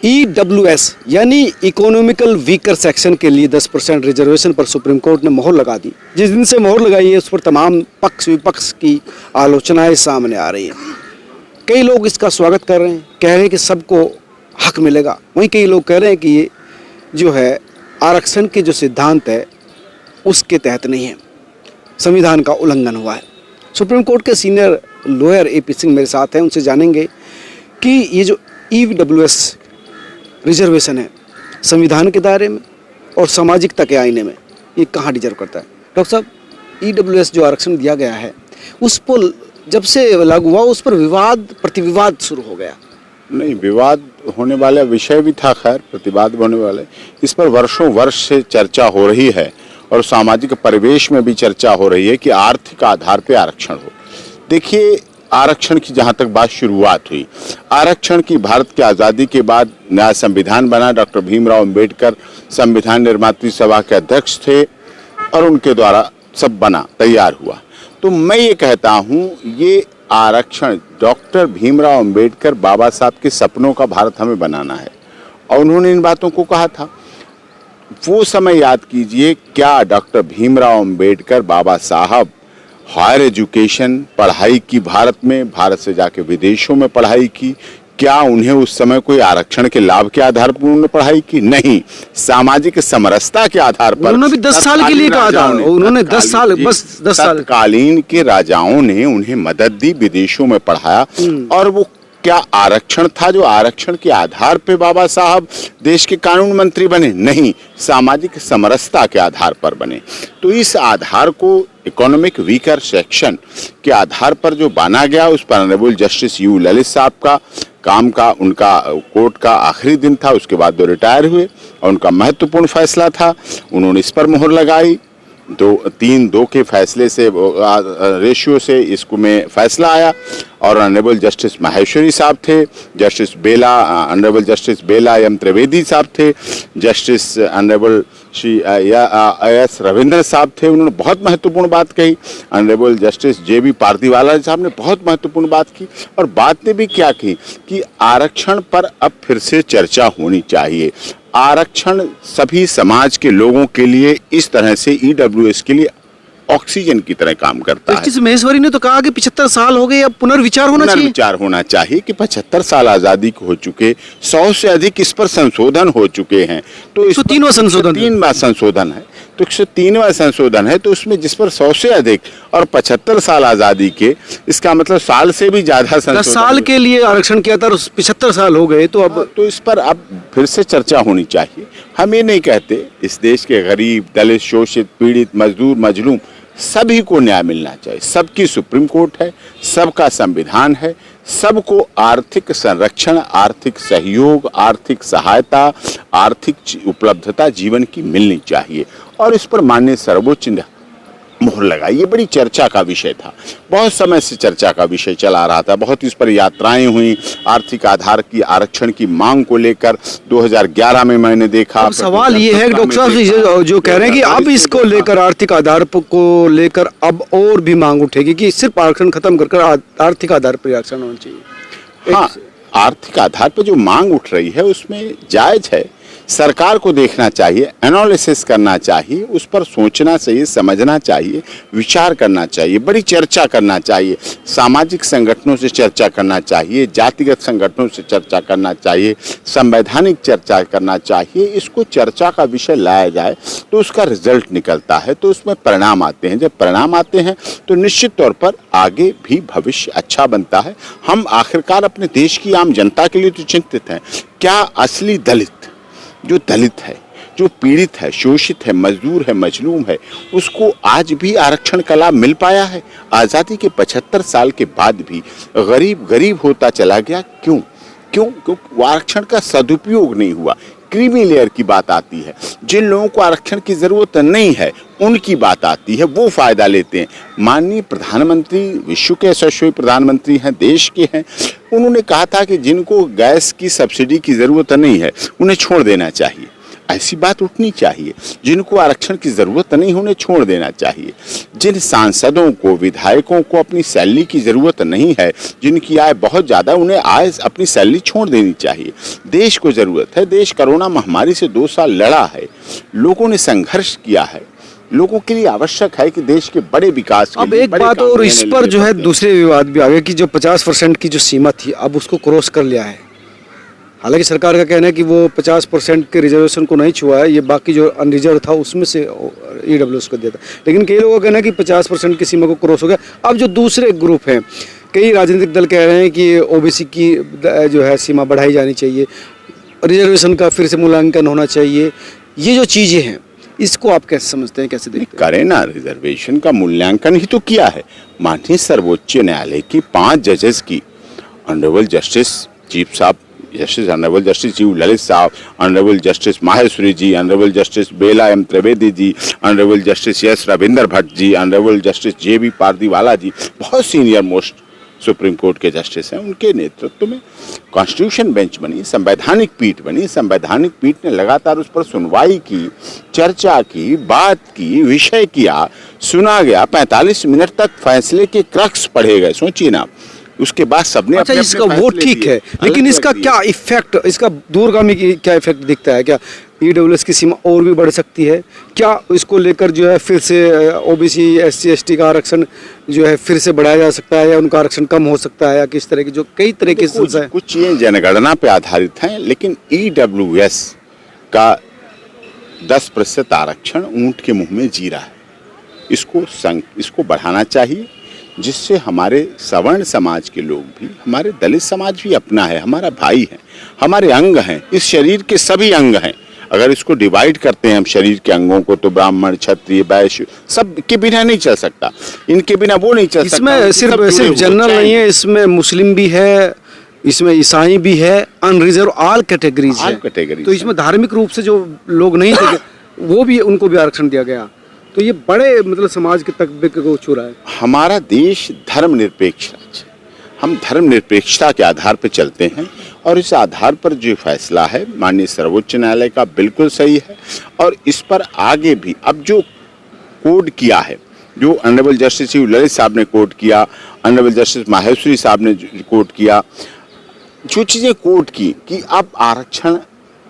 EWS यानी economical weaker section के लिए 10% रिजर्वेशन पर सुप्रीम कोर्ट ने मोहर लगा दी। जिस दिन से मोहर लगाई है उस पर तमाम पक्ष विपक्ष की आलोचनाएं सामने आ रही हैं। कई लोग इसका स्वागत कर रहे हैं, कह रहे हैं कि सबको हक मिलेगा। वहीं कई लोग कह रहे हैं कि ये जो है आरक्षण के जो सिद्धांत है उसके तहत नहीं है, संविधान का उल्लंघन हुआ है। सुप्रीम कोर्ट के सीनियर लॉयर AP सिंह मेरे साथ हैं, उनसे जानेंगे कि ये जो EWS रिजर्वेशन है संविधान के दायरे में और सामाजिकता के आईने में ये कहाँ डिजर्व करता है। डॉक्टर साहब, EWS जो आरक्षण दिया गया है उस पर जब से लागू हुआ उस पर विवाद प्रतिविवाद शुरू हो गया। नहीं, विवाद होने वाला विषय भी था, खैर प्रतिवाद होने वाले, इस पर वर्षों वर्ष से चर्चा हो रही है और सामाजिक परिवेश में भी चर्चा हो रही है कि आर्थिक आधार पर आरक्षण हो। देखिए, आरक्षण की जहाँ तक बात शुरुआत हुई, आरक्षण की भारत की आज़ादी के बाद नया संविधान बना। डॉक्टर भीमराव अंबेडकर संविधान निर्मात्री सभा के अध्यक्ष थे और उनके द्वारा सब बना तैयार हुआ। तो मैं ये कहता हूँ, ये आरक्षण डॉक्टर भीमराव अंबेडकर बाबा साहब के सपनों का भारत हमें बनाना है और उन्होंने इन बातों को कहा था। वो समय याद कीजिए, क्या डॉक्टर भीमराव अंबेडकर बाबा साहब हायर एजुकेशन पढ़ाई की भारत में, भारत से जाके विदेशों में पढ़ाई की? क्या उन्हें उस समय कोई आरक्षण के लाभ के आधार पर उन्होंने पढ़ाई की? नहीं, सामाजिक समरसता के आधार पर। उन्होंने भी 10 साल के लिए कहा था, उन्होंने 10 साल, बस 10 साल। तत्कालीन के राजाओं ने उन्हें मदद दी, विदेशों में पढ़ाया। और वो क्या आरक्षण था जो आरक्षण के आधार पे बाबा साहब देश के कानून मंत्री बने? नहीं, सामाजिक समरसता के आधार पर बने। तो इस आधार को इकोनॉमिक वीकर सेक्शन के आधार पर जो बांधा गया, उस पर ऑनरेबल जस्टिस यू ललित साहब का काम का, उनका कोर्ट का आखिरी दिन था, उसके बाद वो रिटायर हुए और उनका महत्वपूर्ण फैसला था, उन्होंने इस पर मोहर लगाई। 3-2 के फैसले से, रेशियो से इसको में फैसला आया और ऑनरेबल जस्टिस माहेश्वरी साहब थे, जस्टिस बेला, honourable justice Bela M Trivedi साहब थे, justice honourable Shri S Ravindra साहब थे, उन्होंने बहुत महत्वपूर्ण बात कही। ऑनरेबल जस्टिस JB पार्दीवाला साहब ने बहुत महत्वपूर्ण बात की और बात ने भी क्या की कि आरक्षण पर अब फिर से चर्चा होनी चाहिए। आरक्षण सभी समाज के लोगों के लिए इस तरह से EWS के लिए ऑक्सीजन की तरह काम करता है। जस्टिस महेश्वरी ने तो कहा कि 75 साल हो गए, अब पुनर्विचार होना चाहिए। पुनर्विचार होना चाहिए कि 75 साल आजादी को हो चुके, 100 से अधिक इस पर संशोधन हो चुके हैं। तो 103वां संशोधन, 3वां संशोधन है, तो 103वां संशोधन है। तो उसमें जिस पर 100 से अधिक और 75 साल आजादी के, इसका मतलब साल से भी ज्यादा संशोधन। 10 साल के लिए आरक्षण किया था, 75 साल हो गए, तो अब तो इस पर अब फिर से चर्चा होनी चाहिए। हम ये नहीं कहते, इस देश के गरीब, दलित, शोषित, पीड़ित, मजदूर, मजलूम सभी को न्याय मिलना चाहिए। सबकी सुप्रीम कोर्ट है, सबका संविधान है, सबको आर्थिक संरक्षण, आर्थिक सहयोग, आर्थिक सहायता, आर्थिक उपलब्धता जीवन की मिलनी चाहिए और इस पर माननीय सर्वोच्च मोहर लगाई। ये बड़ी चर्चा का विषय था, बहुत समय से चर्चा का विषय चला रहा था, बहुत इस पर यात्राएं हुई। आर्थिक आधार की आरक्षण की मांग को लेकर 2011 में मैंने देखा। सवाल ये है डॉक्टर साहब जो कह रहे हैं कि अब इसको लेकर, आर्थिक आधार को लेकर अब और भी मांग उठेगी कि सिर्फ आरक्षण खत्म कर आर्थिक आधार पर आरक्षण होना चाहिए। हाँ, आर्थिक आधार पर जो मांग उठ रही है उसमें जायज है, सरकार को देखना चाहिए, एनालिसिस करना चाहिए, उस पर सोचना चाहिए, समझना चाहिए, विचार करना चाहिए, बड़ी चर्चा करना चाहिए, सामाजिक संगठनों से चर्चा करना चाहिए, जातिगत संगठनों से चर्चा करना चाहिए, संवैधानिक चर्चा करना चाहिए। इसको चर्चा का विषय लाया जाए तो उसका रिजल्ट निकलता है, तो उसमें परिणाम आते हैं। जब परिणाम आते हैं तो निश्चित तौर पर आगे भी भविष्य अच्छा बनता है। हम आखिरकार अपने देश की आम जनता के लिए तो चिंतित हैं। क्या असली दलित, जो दलित है, जो पीड़ित है, शोषित है, मजदूर है, मजलूम है, उसको आज भी आरक्षण का लाभ मिल पाया है? आज़ादी के 75 साल के बाद भी गरीब गरीब होता चला गया। क्यों? क्योंकि आरक्षण का सदुपयोग नहीं हुआ। क्रीमी लेयर की बात आती है, जिन लोगों को आरक्षण की जरूरत नहीं है उनकी बात आती है, वो फायदा लेते हैं। माननीय प्रधानमंत्री विश्व के यशस्वी प्रधानमंत्री हैं, देश के हैं, उन्होंने कहा था कि जिनको गैस की सब्सिडी की जरूरत नहीं है उन्हें छोड़ देना चाहिए। ऐसी बात उठनी चाहिए। जिनको आरक्षण की जरूरत नहीं उन्हें छोड़ देना चाहिए। जिन सांसदों को, विधायकों को अपनी सैलरी की जरूरत नहीं है, जिनकी आय बहुत ज्यादा, उन्हें आय अपनी सैलरी छोड़ देनी चाहिए। देश को जरूरत है। देश कोरोना महामारी से 2 साल लड़ा है, लोगों ने संघर्ष किया है। लोगों के लिए आवश्यक है कि देश के बड़े विकास के अब लिए एक बड़े बात काम और लेने इस पर जो है पड़ते हैं। दूसरे विवाद भी आ गए कि जो 50% की जो सीमा थी अब उसको क्रॉस कर लिया है। हालांकि सरकार का कहना है कि वो 50% के रिजर्वेशन को नहीं छुआ है, ये बाकी जो अनरिजर्व था उसमें से ईडब्ल्यूएस को दिया था। लेकिन कई लोगों का कहना है कि 50% की सीमा को क्रॉस हो गया। अब जो दूसरे ग्रुप हैं, कई राजनीतिक दल कह रहे हैं कि ओबीसी की जो है सीमा बढ़ाई जानी चाहिए, रिजर्वेशन का फिर से मूल्यांकन होना चाहिए। ये जो चीज़ें हैं इसको आप कैसे समझते हैं, कैसे देखते हैं? करें ना, रिजर्वेशन का मूल्यांकन ही तो किया है माननीय सर्वोच्च न्यायालय की 5 जजेस की, ऑनरेबल जस्टिस चीफ साहब, justice honourable justice G Lalit साहब, honourable justice Maheshwari ji, honourable justice Bela M Trivedi ji, honourable justice S Ravinder Bhat ji, honourable justice JB Pardiwala ji, बहुत सीनियर मोस्ट सुप्रीम कोर्ट के जस्टिस हैं। उनके नेतृत्व में कॉन्स्टिट्यूशन बेंच बनी, संवैधानिक पीठ बनी। संवैधानिक पीठ ने लगातार उस पर सुनवाई की, चर्चा की, बात की, विषय किया, सुना गया। 45 मिनट तक फैसले के क्रक्स पढ़े गए। सोचिए ना, उसके बाद सबने अच्छा, अपने इसका अपने वो फैसले ठीक दिए, है, लेकिन अलग इसका अलग क्या इफेक्ट, इसका दूरगामी क्या इफेक्ट दिखता है? क्या ईडब्ल्यूएस की सीमा और भी बढ़ सकती है? क्या इसको लेकर जो है फिर से ओबीसी SC ST का आरक्षण जो है फिर से बढ़ाया जा सकता है, या उनका आरक्षण कम हो सकता है, या किस तरह की जो कई तरह की समस्या है? कुछ चीजें जनगणना पे आधारित हैं, लेकिन ईडब्ल्यूएस का 10% आरक्षण ऊंट के मुंह में जी रहा है। इसको बढ़ाना चाहिए, जिससे हमारे सवर्ण समाज के लोग भी, हमारे दलित समाज भी अपना है, हमारा भाई है, हमारे अंग हैं, इस शरीर के सभी अंग हैं। अगर इसको डिवाइड करते हैं हम शरीर के अंगों को, तो ब्राह्मण, क्षत्रिय, वैश्य सब के बिना नहीं चल सकता, इनके बिना वो नहीं चल सकता। इसमें सिर्फ जनरल नहीं है, इसमें मुस्लिम भी है, इसमें ईसाई भी है, अनरिजर्व ऑल कैटेगरीज है। तो इसमें धार्मिक रूप से जो लोग नहीं थे वो भी, उनको भी आरक्षण दिया गया। तो ये बड़े मतलब समाज के तकबे को छू रहा है। हमारा देश धर्मनिरपेक्ष राज्य है। हम धर्मनिरपेक्षता के आधार पर चलते हैं, और इस आधार पर जो फैसला है माननीय सर्वोच्च न्यायालय का बिल्कुल सही है। और इस पर आगे भी अब जो कोड किया है, जो ऑनरेबल जस्टिस ललित साहब ने कोड किया, ऑनरेबल जस्टिस माहेश्वरी साहब ने कोड किया, जो चीज़ें कोड की कि अब आरक्षण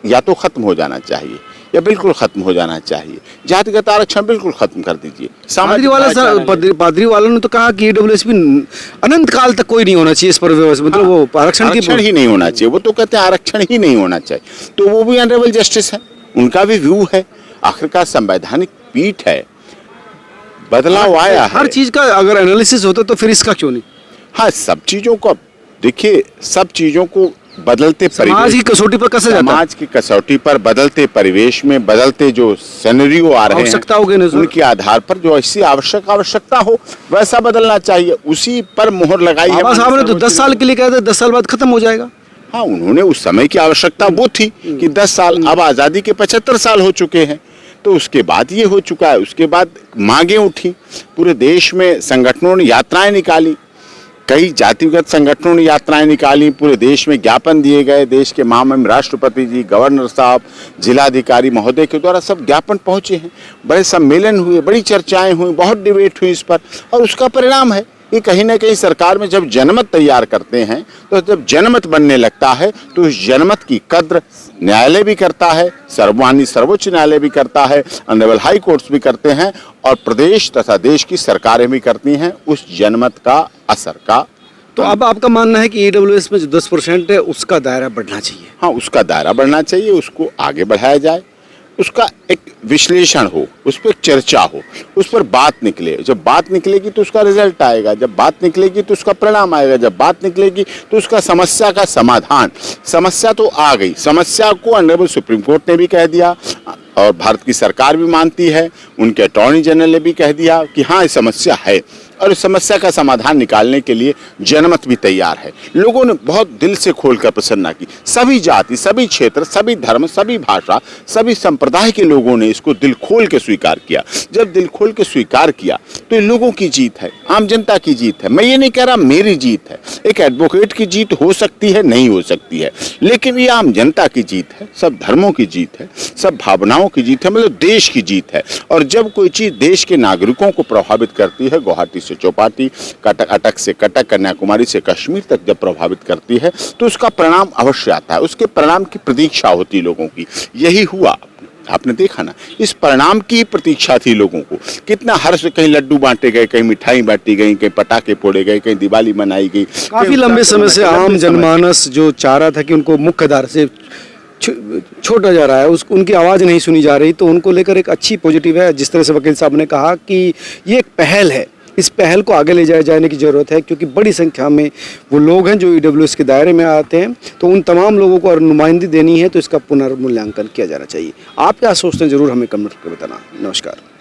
या तो खत्म हो जाना चाहिए या बिल्कुल खत्म हो जाना चाहिए। जातिगत आरक्षण बिल्कुल खत्म कर दीजिए। पादरी वालों ने तो कहा कि ईडब्ल्यूएस भी अनंत काल तक कोई नहीं होना चाहिए इस पर व्यवस्था, मतलब वो आरक्षण ही नहीं होना चाहिए। वो तो कहते हैं आरक्षण ही नहीं होना चाहिए। तो वो भी ऑनरेबल जस्टिस है, उनका भी व्यू है। आखिरकार संवैधानिक पीठ है, बदलाव आया है। हर चीज का अगर एनालिसिस होता तो फिर इसका क्यों नहीं? हाँ, सब चीजों को देखिए, सब चीजों को बदलते समाज की कसौटी पर कसा जाता है। समाज की कसौटी पर, बदलते परिवेश में, बदलते जो सिनेरियो आ रहे हैं, उनके आधार पर जो ऐसी आवश्यकता हो वैसा बदलना चाहिए। उसी पर मोहर लगाई है। बाबा साहब ने तो 10 साल के लिए कहा था, 10 साल बाद खत्म हो जाएगा। हाँ, उन्होंने उस समय की आवश्यकता वो थी कि 10 साल, अब आजादी के 75 साल हो चुके हैं, तो उसके बाद ये हो चुका है। उसके बाद मांगें उठी, पूरे देश में संगठनों ने यात्राएं निकाली, कई जातिगत संगठनों ने यात्राएं निकाली, पूरे देश में ज्ञापन दिए गए। देश के महामहिम राष्ट्रपति जी, गवर्नर साहब, जिलाधिकारी महोदय के द्वारा सब ज्ञापन पहुंचे हैं। बड़े सम्मेलन हुए, बड़ी चर्चाएं हुई, बहुत डिबेट हुई इस पर, और उसका परिणाम है कि कहीं ना कहीं सरकार में जब जनमत तैयार करते हैं, तो जब जनमत बनने लगता है तो उस जनमत की कद्र न्यायालय भी करता है, माननीय सर्वोच्च न्यायालय भी करता है, ऑनरेबल हाई कोर्ट्स भी करते हैं, और प्रदेश तथा देश की सरकारें भी करती हैं उस जनमत का असर का। तो अब आपका मानना है कि ईडब्ल्यूएस में जो 10% है उसका दायरा बढ़ना चाहिए? हाँ, उसका दायरा बढ़ना चाहिए, उसको आगे बढ़ाया जाए, उसका एक विश्लेषण हो, उस पर चर्चा हो, उस पर बात निकले। जब बात निकलेगी तो उसका रिजल्ट आएगा, जब बात निकलेगी तो उसका परिणाम आएगा, जब बात निकलेगी तो उसका समस्या का समाधान। समस्या तो आ गई, समस्या को ऑनरेबल सुप्रीम कोर्ट ने भी कह दिया, और भारत की सरकार भी मानती है, उनके अटॉर्नी जनरल ने भी कह दिया कि हाँ, ये समस्या है। और इस समस्या का समाधान निकालने के लिए जनमत भी तैयार है। लोगों ने बहुत दिल से खोलकर प्रशंसा की। सभी जाति, सभी क्षेत्र, सभी धर्म, सभी भाषा, सभी संप्रदाय के लोगों ने इसको दिल खोल के स्वीकार किया। जब दिल खोल के स्वीकार किया तो ये लोगों की जीत है, आम जनता की जीत है। मैं ये नहीं कह रहा मेरी जीत है, एक एडवोकेट की जीत हो सकती है, नहीं हो सकती है, लेकिन ये आम जनता की जीत है, सब धर्मों की जीत है, सब भावनाओं की जीत है, मतलब देश की जीत है। और जब कोई चीज देश के नागरिकों को प्रभावित करती है, गुवाहाटी से चौपाटी, अटक से कटक, कन्याकुमारी से कश्मीर तक जब प्रभावित करती है तो उसका परिणाम अवश्य आता है, उसके परिणाम की प्रतीक्षा होती लोगों की। यही हुआ, आपने देखा ना, इस परिणाम की प्रतीक्षा थी लोगों को। कितना हर्ष, कहीं लड्डू बांटे गए, कहीं मिठाई बांटी गई, कहीं पटाखे फोड़े गए, कहीं दिवाली मनाई गई। काफी लंबे समय से आम जनमानस जो चाह रहा था कि उनको मुख्य धारा से छोटा जा रहा है, उनकी आवाज़ नहीं सुनी जा रही, तो उनको लेकर एक अच्छी पॉजिटिव है। जिस तरह से वकील साहब ने कहा कि ये एक पहल है, इस पहल को आगे ले जाने की ज़रूरत है, क्योंकि बड़ी संख्या में वो लोग हैं जो ईडब्ल्यूएस के दायरे में आते हैं, तो उन तमाम लोगों को नुमाइंदगी देनी है, तो इसका पुनर्मूल्यांकन किया जाना चाहिए। आप क्या सोचते हैं, ज़रूर हमें कमेंट करके बताना। नमस्कार।